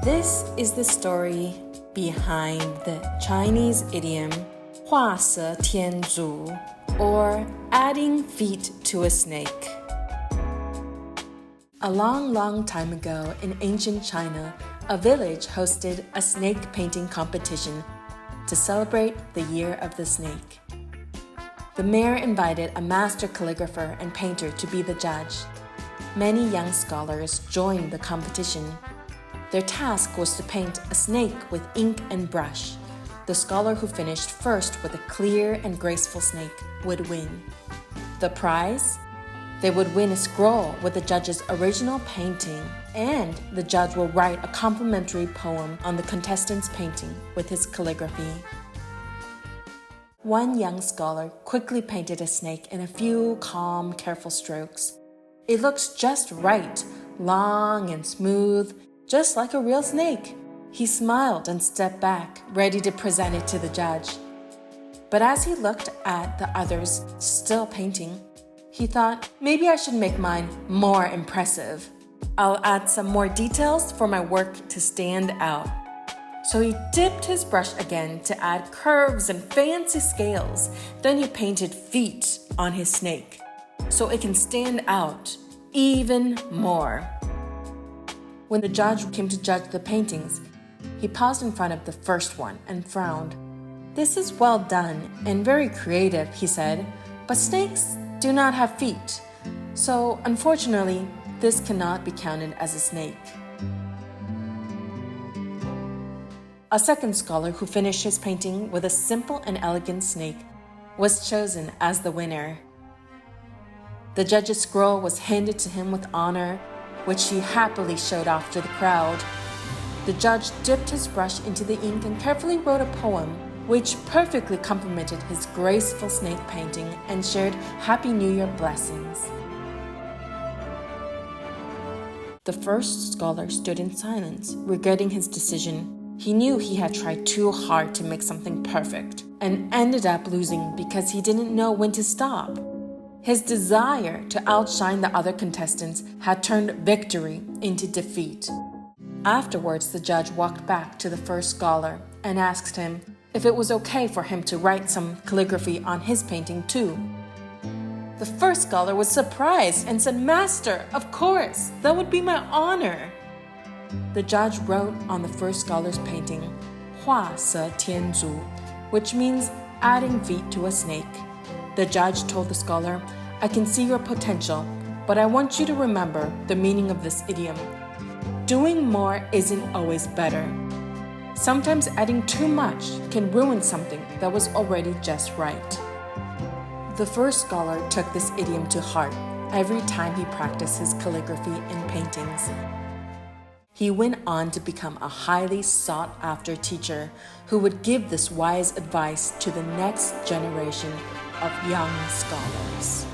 This is the story behind the Chinese idiom 画蛇添足, or adding feet to a snake. A long time ago in ancient China, a village hosted a snake painting competition to celebrate the year of the snake. The mayor invited a master calligrapher and painter to be the judge. Many young scholars joined the competition. Their task was to paint a snake with ink and brush. The scholar who finished first with a clear and graceful snake would win. The prize? They would win a scroll with the judge's original painting, and the judge will write a complimentary poem on the contestant's painting with his calligraphy. One young scholar quickly painted a snake in a few calm, careful strokes. It looked just right, long and smooth, just like a real snake. He smiled and stepped back, ready to present it to the judge. But as he looked at the others still painting, he thought, maybe I should make mine more impressive. I'll add some more details for my work to stand out. So he dipped his brush again to add curves and fancy scales. Then he painted feet on his snake, so it can stand out even more. When the judge came to judge the paintings, he paused in front of the first one and frowned. "This is well done and very creative," he said, "but snakes do not have feet, so unfortunately, this cannot be counted as a snake." A second scholar who finished his painting with a simple and elegant snake was chosen as the winner. The judge's scroll was handed to him with honor, which he happily showed off to the crowd. The judge dipped his brush into the ink and carefully wrote a poem, which perfectly complemented his graceful snake painting and shared Happy New Year blessings. The first scholar stood in silence, regretting his decision. He knew he had tried too hard to make something perfect and ended up losing because he didn't know when to stop. His desire to outshine the other contestants had turned victory into defeat. Afterwards, the judge walked back to the first scholar and asked him if it was okay for him to write some calligraphy on his painting too. The first scholar was surprised and said, "Master, of course, that would be my honor." The judge wrote on the first scholar's painting, 画蛇添足, which means adding feet to a snake. The judge told the scholar, "I can see your potential, but I want you to remember the meaning of this idiom. Doing more isn't always better. Sometimes adding too much can ruin something that was already just right." The first scholar took this idiom to heart every time he practiced his calligraphy and paintings. He went on to become a highly sought-after teacher who would give this wise advice to the next generation of young scholars.